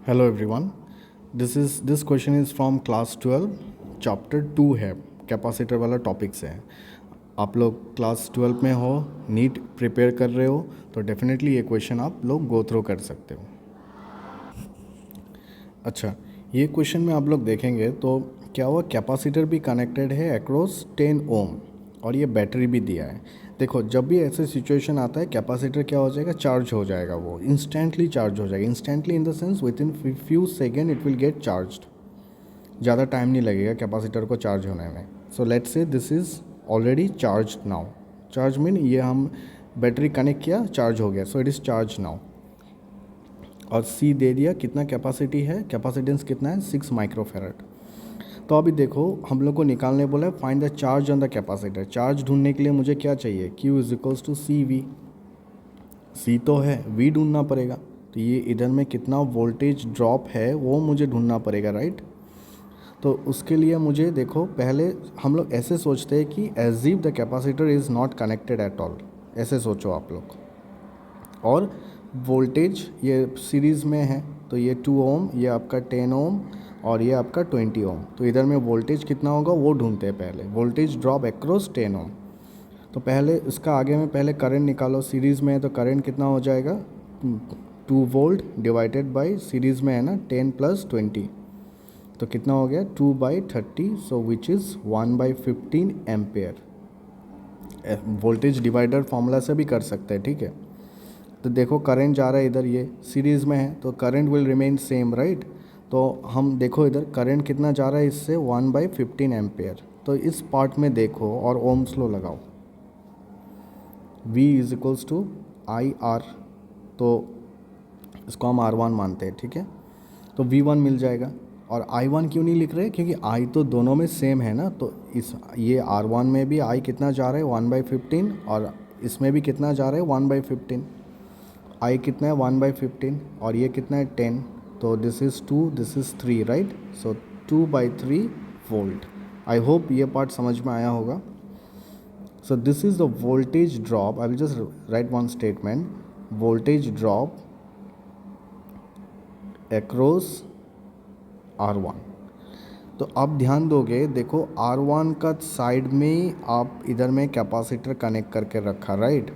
Hello everyone, this question is from class 12 chapter 2 है, capacitor वाला topic से है। आप लोग क्लास 12 में हो, नीट प्रिपेयर कर रहे हो, तो डेफिनेटली ये क्वेश्चन आप लोग गो थ्रू कर सकते हो। अच्छा, ये क्वेश्चन में आप लोग देखेंगे तो क्या हुआ, कैपेसिटर भी कनेक्टेड है अक्रॉस 10 ओम और ये बैटरी भी दिया है। देखो, जब भी ऐसे सिचुएशन आता है कैपेसिटर क्या हो जाएगा, चार्ज हो जाएगा, वो इंस्टेंटली चार्ज हो जाएगा। Instantly in the sense with in few second it will get charged. ज़्यादा टाइम नहीं लगेगा कैपेसिटर को चार्ज होने में। So let's say this is already charge now. Charge mean ये हम बैटरी कनेक्ट किया, चार्ज हो गया, so it is charge now. और सी दे दिया, कितना कैपेसिटी है, कैपेसिटेंस कितना है, 6 माइक्रोफेरेड। तो अभी देखो, हम लोग को निकालने बोला है find the charge on the capacitor. Charge ढूंढने के लिए मुझे क्या चाहिए, Q is equals to C V. C तो है, V ढूंढना पड़ेगा। तो ये इधर में कितना वोल्टेज ड्रॉप है वो मुझे ढूंढना पड़ेगा, राइट। तो उसके लिए मुझे देखो, पहले हम लोग ऐसे सोचते हैं कि as if the capacitor is not connected at all, ऐसे सोचो आप लोग। और वोल्टेज ये सीरीज़ में है, तो ये 2 ओम, ये आपका 10 ओम और ये आपका 20 ओम। तो इधर में वोल्टेज कितना होगा वो ढूंढते हैं पहले, वोल्टेज ड्रॉप अक्रॉस 10 ओम। तो पहले इसका आगे में पहले करंट निकालो, सीरीज़ में है तो करंट कितना हो जाएगा, 2 वोल्ट डिवाइडेड बाई सीरीज़ में है ना 10 प्लस 20, तो कितना हो गया 2/30, so which is 1/15 ampere. Voltage divider formula से भी कर सकते हैं, ठीक है। तो देखो करंट जा रहा है इधर, ये सीरीज़ में है तो current will remain same, right. तो हम देखो इधर करंट कितना जा रहा है इससे, 1/15 एम्पेयर। तो इस पार्ट में देखो और ओम्स लॉ लगाओ, V is equals to I R, तो इसको हम R1 मानते हैं, ठीक है। तो V1 मिल जाएगा। और I1 क्यों नहीं लिख रहे, क्योंकि I तो दोनों में सेम है ना। तो इस ये R1 में भी I कितना जा रहा है 1/15 और इसमें भी कितना जा रहा है 1/15। I कितना है 1/15 और ये कितना है 10, तो this is 2, this is 3, right. So 2/3 volt. I hope ये पार्ट समझ में आया होगा। So this is the voltage drop. I will just write one statement. Voltage drop across R1. तो आप ध्यान दोगे, देखो R1 का साइड में आप इधर में कैपेसिटर कनेक्ट करके रखा, राइट।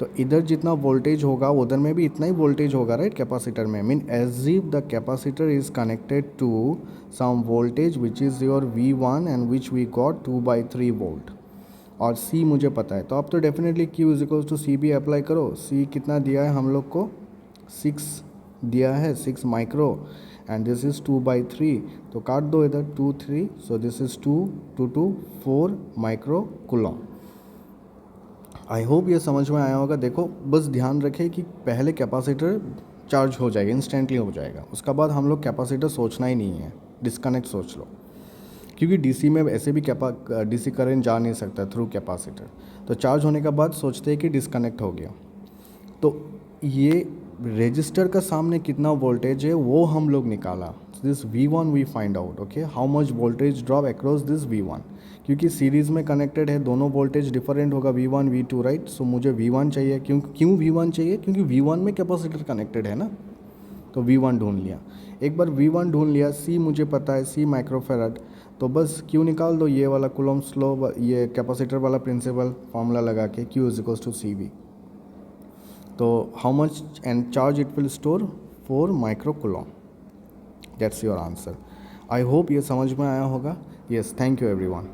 तो इधर जितना वोल्टेज होगा उधर में भी इतना ही वोल्टेज होगा, राइट, कैपेसिटर में। Mean as if the capacitor is connected to some voltage which is your V1 and which we got 2/3 volt. और C मुझे पता है, तो आप तो definitely Q is equals to C भी अप्लाई करो। C कितना दिया है हम लोग को, 6 दिया है, 6 माइक्रो, एंड दिस इज़ 2/3, तो काट दो इधर 2 3, so this is 2 2 2 4 micro coulomb. I hope ये समझ में आया होगा। देखो बस ध्यान रखें कि पहले कैपेसिटर चार्ज हो जाएगा, इंस्टेंटली हो जाएगा, उसका बाद हम लोग कैपेसिटर सोचना ही नहीं है, डिस्कनेक्ट सोच लो। क्योंकि डीसी में ऐसे भी डीसी करंट जा नहीं सकता थ्रू कैपेसिटर। तो चार्ज होने के बाद सोचते हैं कि डिस्कनेक्ट हो गया। तो ये रजिस्टर का सामने कितना वोल्टेज है वो हम लोग निकाला, this V1 we find out, okay, how much voltage drop across this V1। क्योंकि सीरीज़ में कनेक्टेड है, दोनों वोल्टेज डिफरेंट होगा, V1 V2, राइट। सो मुझे V1 चाहिए। क्यों V1 चाहिए, क्योंकि V1 में कैपेसिटर कनेक्टेड है ना। तो V1 ढूंढ लिया। एक बार V1 ढूंढ लिया, C मुझे पता है, C माइक्रोफेराड, तो बस Q निकाल दो, ये वाला कूलम्ब्स लॉ, ये कैपेसिटर वाला प्रिंसिपल फॉर्मूला लगा के, Q is equals to CV। तो how much and charge it will store, 4 micro coulomb. That's your answer. I hope ये समझ में आया होगा। Yes, thank you everyone.